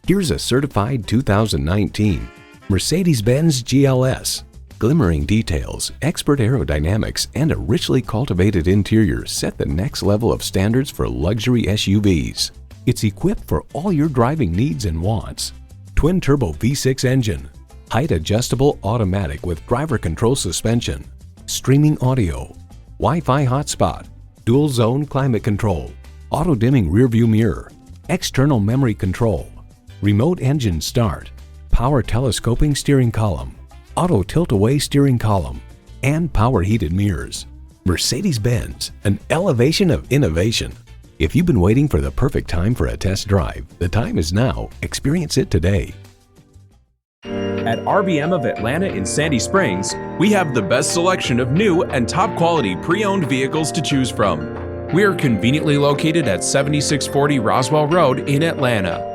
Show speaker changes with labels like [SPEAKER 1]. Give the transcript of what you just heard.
[SPEAKER 1] Here's a certified 2019 Mercedes-Benz GLS. Glimmering details, expert aerodynamics, and a richly cultivated interior set the next level of standards for luxury SUVs. It's equipped for all your driving needs and wants. Twin-turbo V6 engine, height-adjustable automatic with driver control suspension, streaming audio, Wi-Fi hotspot, dual-zone climate control, auto-dimming rearview mirror, external memory control, remote engine start, power telescoping steering column, auto tilt-away steering column, and power heated mirrors. Mercedes-Benz, an elevation of innovation. If you've been waiting for the perfect time for a test drive, the time is now. Experience it today.
[SPEAKER 2] At RBM of Atlanta in Sandy Springs, we have the best selection of new and top quality pre-owned vehicles to choose from. We are conveniently located at 7640 Roswell Road in Atlanta.